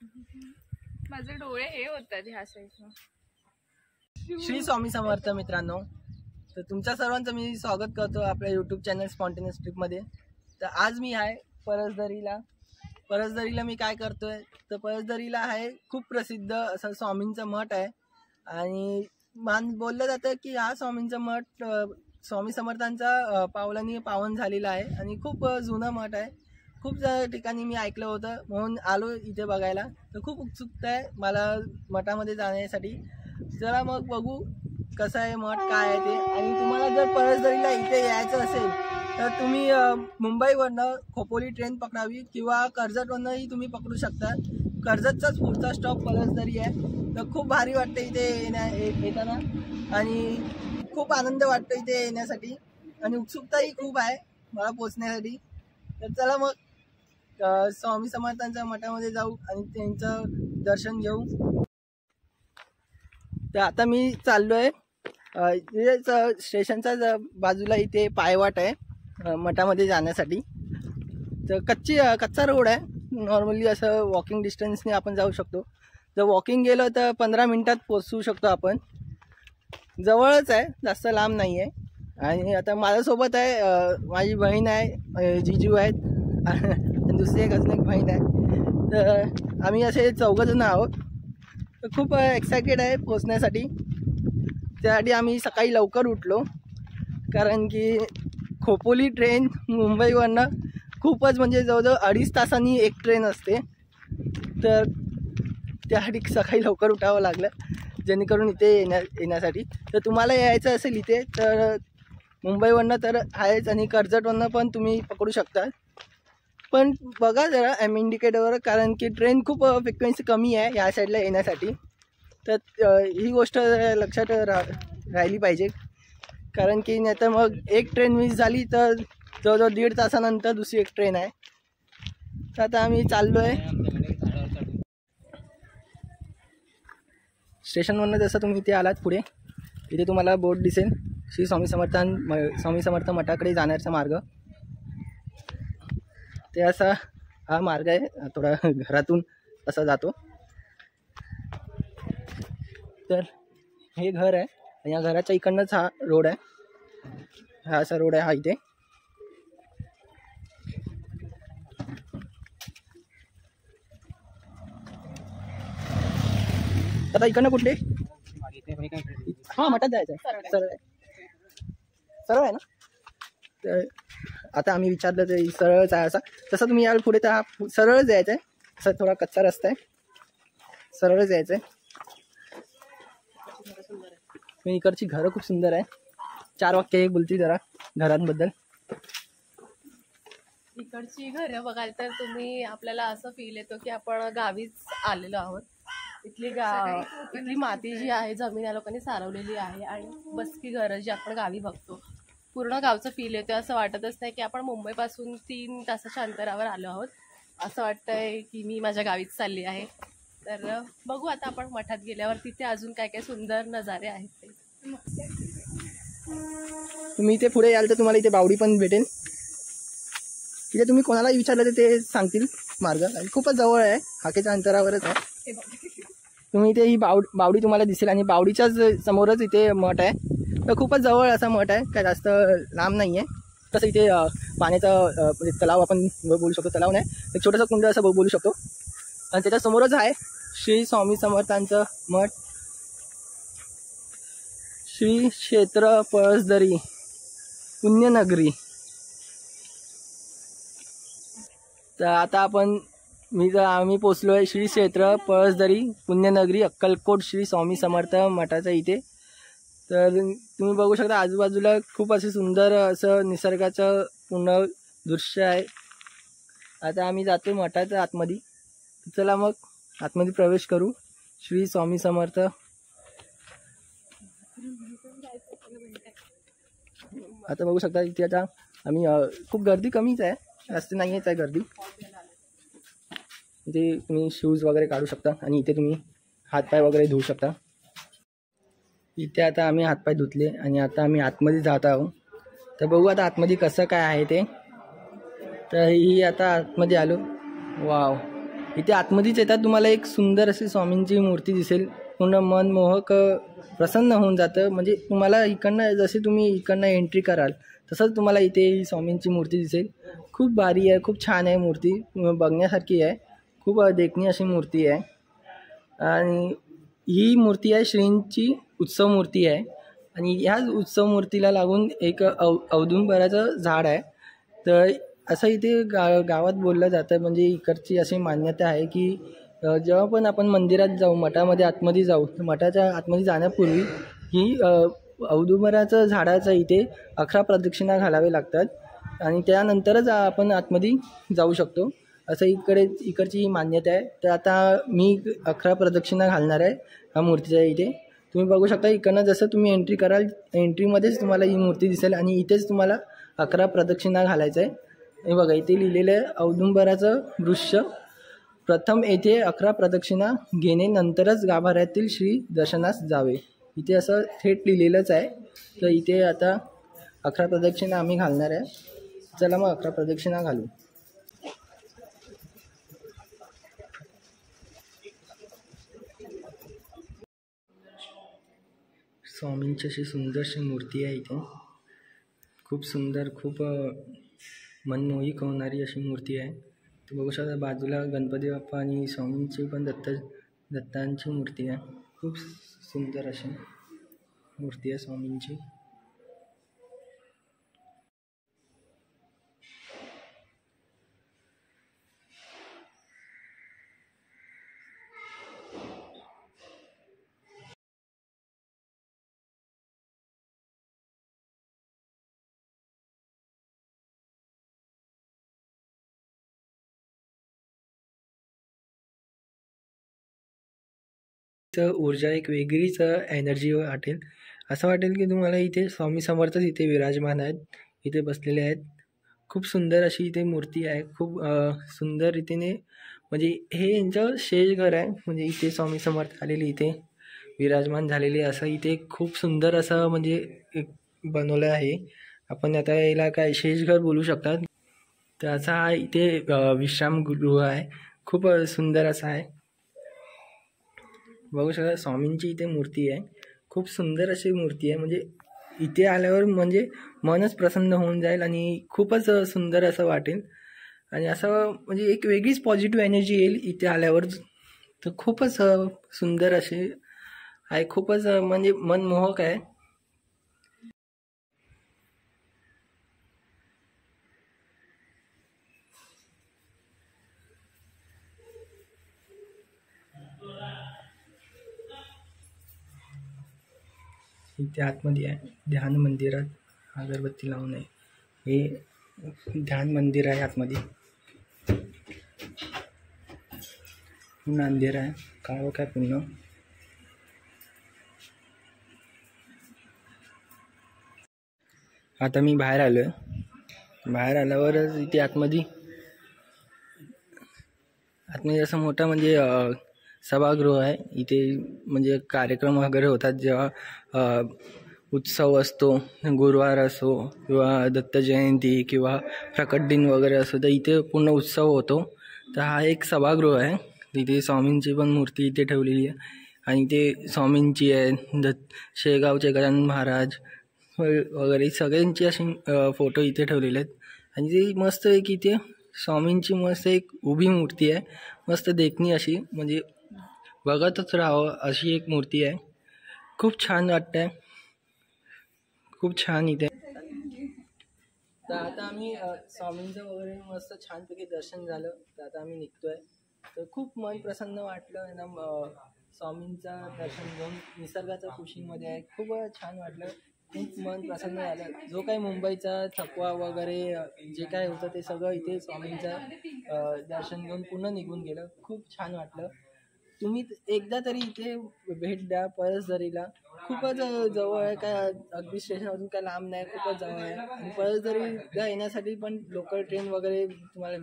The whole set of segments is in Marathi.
माझे डोळे हे होतात ह्या साईडला. श्री स्वामी समर्थ मित्रांनो, तर तुमच्या सर्वांचं मी स्वागत करतो आपल्या यूट्यूब चॅनल स्पॉन्टेनियस ट्रिपमध्ये. तर आज मी आहे परसदरीला मी काय करतोय तर परसदरीला आहे खूप प्रसिद्ध असं स्वामींचं मठ आहे. आणि बोललं जातं की हा स्वामींचा मठ स्वामी समर्थांचा पावलांनी पावन झालेला आहे आणि खूप जुना मठ आहे. खूप ठिकाणी मी ऐकलं होतं म्हणून आलो इथे बघायला. तर खूप उत्सुकता आहे मला मठामध्ये जाण्यासाठी. चला मग बघू कसं आहे मठ, काय आहे ते. आणि तुम्हाला जर परसदरीला इथे यायचं असेल तर तुम्ही मुंबईवरनं खोपोली ट्रेन पकडावी किंवा कर्जतवरनंही तुम्ही पकडू शकता. कर्जतचाच पुढचा स्टॉप परसदरी आहे. तर खूप भारी वाटतं इथे येताना आणि खूप आनंद वाटतो इथे येण्यासाठी आणि उत्सुकताही खूप आहे मला पोचण्यासाठी. तर चला मग स्वामी समर्थांच्या मठामध्ये जाऊ आणि त्यांचं दर्शन घेऊ. तर आता मी चाललो आहे स्टेशनच्या बाजूला इथे पायवाट आहे मठामध्ये जाण्यासाठी. तर कच्चा रोड आहे. नॉर्मली असं वॉकिंग डिस्टन्सने आपण जाऊ शकतो. जर वॉकिंग गेलं तर 15 मिनटात पोचू शकतो आपण. जवळच आहे, जास्त लांब नाही आहे. आणि आता माझ्यासोबत आहे माझी बहीण आहे, जिजू आहेत आणि दुसरी एक अजून एक बहीण आहे. तर आम्ही असे 4 जण आहोत. तर खूप एक्सायटेड आहे पोचण्यासाठी. त्यासाठी आम्ही सकाळी लवकर उठलो कारण की खोपोली ट्रेन मुंबईवरनं खूपच म्हणजे जवळजवळ 2.5 तासांनी एक ट्रेन असते. तर त्यासाठी सकाळी लवकर उठावं लागलं जेणेकरून इथे येण्यासाठी. तर तुम्हाला यायचं असेल इथे तर मुंबईवरनं तर आहेच आणि कर्जतवरनं पण तुम्ही पकडू शकता. पण बघा जरा इंडिकेटरवर कारण की ट्रेन खूप फ्रिक्वेन्सी कमी आहे या साईडला येण्यासाठी. तर ही गोष्ट लक्षात राहिली पाहिजे कारण की नाही तर मग एक ट्रेन मिस झाली तर जवळजवळ 1.5 तासानंतर दुसरी एक ट्रेन आहे. तर आता आम्ही चाललो आहे स्टेशनवरनं. जसं तुम्ही इथे आलात पुढे इथे तुम्हाला बोर्ड दिसेल श्री स्वामी समर्थ मठाकडे जाण्याचा मार्ग. ते असा हा मार्ग आहे, थोडा घरातून असा जातो. तर हे घर आहे आणि या घराच्या इकडनंच हा रोड आहे. हा असा रोड आहे हा इथे. आता इकडनं कुठले हा मठात जायचं आहे. सरळ आहे ना. तर आता आम्ही विचारलं तर सरळच आहे असा. तसं तुम्ही याल पुढे तर हा सरळच जायचं आहे. असं थोडा कच्चा रस्ता आहे, सरळच जायचं आहे. इकडची घरं खूप सुंदर आहे. 4 वाक्य बोलती जरा घरांबद्दल. इकडची घरं बघाल तर तुम्ही आपल्याला असं फील येतो की आपण गावीच आलेलो आहोत. इथली माती जी आहे जमीन या लोकांनी सारवलेली आहे आणि बसकी घरं जी आपण गावी बघतो पूर्ण गावचं फील येतं. असं वाटतच नाही की आपण मुंबईपासून 3 तासाच्या अंतरावर आलो आहोत. असं वाटतंय की मी माझ्या गावीच चालली आहे. तर बघू आता आपण मठात गेल्यावर तिथे अजून काय काय सुंदर नजारे आहेत ते. तुम्ही इथे पुढे याल तर तुम्हाला इथे बावडी पण भेटेल. तिथे तुम्ही कोणालाही विचारलं तर ते सांगतील मार्ग. खूपच जवळ आहे, हाकेच्या अंतरावरच आहे. तुम्ही इथे ही बावडी तुम्हाला दिसेल आणि बावडीच्याच समोरच इथे मठ आहे. तर खूपच जवळ असा मठ आहे, काय जास्त लांब नाही आहे. तसं इथे पाण्याचा तलाव आपण बोलू शकतो, तलाव नाही एक छोटंसं कुंड असं बोलू शकतो. आणि त्याच्या समोरच आहे श्री स्वामी समर्थांचं मठ, श्री क्षेत्र पळसदरी पुण्यनगरी. तर आता आम्ही पोचलो आहे श्री क्षेत्र पळसदरी पुण्यनगरी अक्कलकोट श्री स्वामी समर्थ मठाच्या इथे. तर तुम्ही बघू शकता आजूबाजूला खूप असे सुंदर असं निसर्गाचं पूर्ण दृश्य आहे. आता आम्ही जातो मठाच्या आतमध्ये. चला मग आतमध्ये प्रवेश करू. श्री स्वामी समर्थ. आता बघू शकता इथे आता आम्ही खूप गर्दी कमीच आहे, जास्त नाहीच आहे गर्दी. इथे तुम्ही शूज वगैरे काढू शकता आणि इथे तुम्ही हातपाय वगैरे धुवू शकता. इथे आता आम्ही हातपाय धुतले आणि आता आम्ही आतमध्ये जात आहोत. तर बघू आता आतमध्ये कसं काय आहे ते. तर ही आता आतमध्ये आलो. वाव, इथे आतमध्येच येतात तुम्हाला एक सुंदर अशी स्वामींची मूर्ती दिसेल. पूर्ण मनमोहक प्रसन्न होऊन जातं. म्हणजे तुम्हाला इकडनं जसे तुम्ही इकडनं एंट्री कराल तसंच तुम्हाला इथे स्वामींची मूर्ती दिसेल. खूप भारी आहे, खूप छान आहे मूर्ती, बघण्यासारखी आहे. खूप देखणी अशी मूर्ती आहे. आणि ही मूर्ती आहे श्रींची उत्सव मूर्ती आहे. आणि ह्याच उत्सव मूर्तीला लागून एक औदुंबराचं झाड आहे. तर असं इथे गावात बोललं जातं. म्हणजे इकडची अशी मान्यता आहे की जेव्हा पण आपण मंदिरात जाऊ, मठामध्ये आतमध्ये जाऊ, तर मठाच्या आतमध्ये जाण्यापूर्वी ही औदुंबराचं झाडाचं इथे 11 प्रदक्षिणा घालावे लागतात आणि त्यानंतरच आपण आतमध्ये जाऊ शकतो, असं इकडची ही मान्यता आहे. तर आता मी 11 प्रदक्षिणा घालणार आहे ह्या मूर्तीच्या इथे. तुम्ही बघू शकता इकडनं जसं तुम्ही एंट्री कराल, एंट्रीमध्येच तुम्हाला ही मूर्ती दिसेल आणि इथेच तुम्हाला 11 प्रदक्षिणा घालायचं आहे. हे बघा इथे लिहिलेलं आहे, औदुंबराचं वृक्ष प्रथम येथे 11 प्रदक्षिणा घेणे, नंतरच गाभाऱ्यातील श्री दर्शनास जावे. इथे असं थेट लिहिलेलंच आहे. तर इथे आता 11 प्रदक्षिणा आम्ही घालणार आहे. चला मग 11 प्रदक्षिणा घालू. स्वामींची अशी सुंदरशी मूर्ती आहे इथे. खूप सुंदर, खूप मनमोहिक होणारी अशी मूर्ती आहे. तर बघू शकता बाजूला गणपती बाप्पा आणि स्वामींची पण दत्तांची मूर्ती आहे. खूप सुंदर अशी मूर्ती आहे स्वामींची. ऊर्जा एक वेगळीच एनर्जी वाटेल. असं वाटेल की तुम्हाला इथे स्वामी समर्थच इथे विराजमान आहेत, इथे बसलेले आहेत. खूप सुंदर अशी इथे मूर्ती आहे. खूप सुंदर रीतीने, म्हणजे हे यांचं शेष घर आहे. म्हणजे इथे स्वामी समर्थ आलेले इथे विराजमान झालेले, असं इथे खूप सुंदर असं म्हणजे एक बनवलं आहे. आपण आता याला काय शेष घर बोलू शकतात. तर असा हा इथे विश्रामगृह आहे. खूप सुंदर असा आहे. बघू शकता स्वामींची इथे मूर्ती आहे. खूप सुंदर अशी मूर्ती आहे. म्हणजे इथे आल्यावर म्हणजे मनच प्रसन्न होऊन जाईल आणि खूपच सुंदर असं वाटेल. आणि असं म्हणजे एक वेगळीच पॉझिटिव्ह एनर्जी येईल इथे आल्यावर. तर खूपच सुंदर अशी आहे. खूपच म्हणजे मनमोहक आहे. इथे आतमध्ये आहे ध्यान मंदिरात अगरबत्ती लावून आहे. हे ध्यान मंदिर आहे. आतमध्ये पूर्ण अंधेर आहे, काळोख आहे पूर्ण. आता मी बाहेर आलोय. बाहेर आल्यावरच इथे आतमध्ये असं मोठं म्हणजे सभागृह आहे. इथे म्हणजे कार्यक्रम वगैरे होतात. जेव्हा उत्सव असतो, गुरुवार असो किंवा दत्त जयंती किंवा प्रकट दिन वगैरे असो, तर इथे पूर्ण उत्सव होतो. तर हा एक सभागृह आहे. तिथे स्वामींची पण मूर्ती इथे ठेवलेली आहे. आणि ते स्वामींची आहे, शेगावचे गजानन महाराज वगैरे सगळ्यांची अशी फोटो इथे ठेवलेले आहेत. आणि ती मस्त एक इथे स्वामींची मस्त एक उभी मूर्ती आहे, मस्त देखणी अशी, म्हणजे बघतच राहावं अशी एक मूर्ती आहे. खूप छान वाटतंय, खूप छान इथे. तर आता आम्ही स्वामींचं वगैरे मस्त छानपैकी दर्शन झालं. तर आता आम्ही निघतोय. तर खूप मन प्रसन्न वाटलं ना स्वामींचं दर्शन घेऊन. निसर्गाच्या कुशीमध्ये आहे, खूप छान वाटलं, खूप मन प्रसन्न झालं. जो काही मुंबईचा थकवा वगैरे जे काय होतं ते सगळं इथे स्वामींचं दर्शन घेऊन पूर्ण निघून गेलं. खूप छान वाटलं. तुम्ही एकदा तरी इथे भेट द्या पळसदरीला. खूपच जवळ आहे, काय अगदी स्टेशनमधून काय लांब नाही, खूपच जवळ आहे. आणि पळसदरीला येण्यासाठी पण लोकल ट्रेन वगैरे तुम्हाला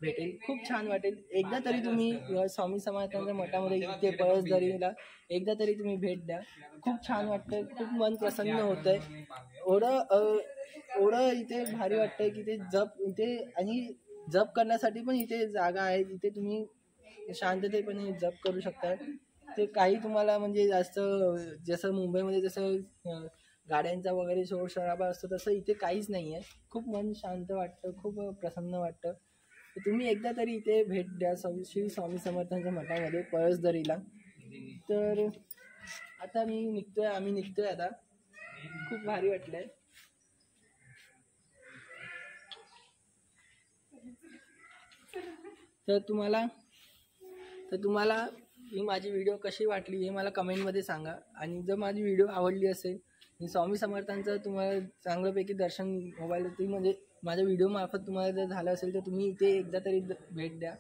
भेटेल. खूप छान वाटेल. एकदा तरी तुम्ही स्वामी समर्थांच्या मठामध्ये इथे पळसदरीला एकदा तरी तुम्ही भेट द्या. खूप छान वाटतं, खूप मन प्रसन्न होतंय. एवढं इथे भारी वाटतंय की ते इथे आणि जप करण्यासाठी पण इथे जागा आहे. इथे तुम्ही शांततेपणे जप करू शकता. ते काही तुम्हाला म्हणजे जास्त जसं मुंबईमध्ये जसं गाड्यांचा वगैरे शोर शराबा असतो तसं इथे काहीच नाही आहे. खूप मन शांत वाटतं, खूप प्रसन्न वाटतं. तर तुम्ही एकदा तरी इथे भेट द्या श्री स्वामी समर्थांच्या मठामध्ये पळसदरीला. तर आता आम्ही निघतोय आता. खूप भारी वाटलंय. तर तुम्हाला ही माझी व्हिडिओ कशी वाटली हे मला कमेंटमध्ये सांगा. आणि जर माझी व्हिडिओ आवडली असेल आणि स्वामी समर्थांचं तुम्हाला चांगल्यापैकी दर्शन मोबाईलवरती म्हणजे माझ्या व्हिडिओमार्फत तुम्हाला जर झालं असेल तर तुम्ही इथे एकदा तरी भेट द्या.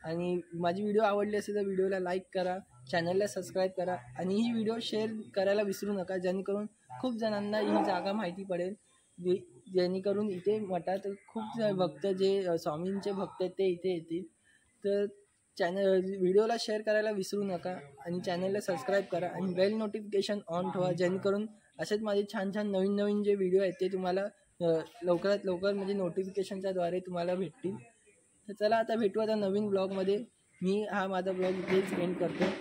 आणि माझी व्हिडिओ आवडली असेल तर व्हिडिओला लाईक करा, चॅनलला सबस्क्राईब करा आणि ही व्हिडिओ शेअर करायला विसरू नका, जेणेकरून खूप जणांना ही जागा माहिती पडेल. जेणेकरून इथे मठात खूप भक्त जे स्वामींचे भक्त आहेत ते इथे येतील. तर व्हिडिओला शेअर करायला विसरू नका आणि चॅनलला सबस्क्राईब करा आणि बेल नोटिफिकेशन ऑन ठेवा, जेणेकरून असेच माझे छान छान नवीन जे व्हिडिओ आहेत ते तुम्हाला लवकरात लवकर म्हणजे नोटिफिकेशनच्या द्वारे तुम्हाला भेटतील. तर चला आता भेटू आता नवीन ब्लॉगमध्ये. मी हा माझा ब्लॉग इथेच एंड करतो.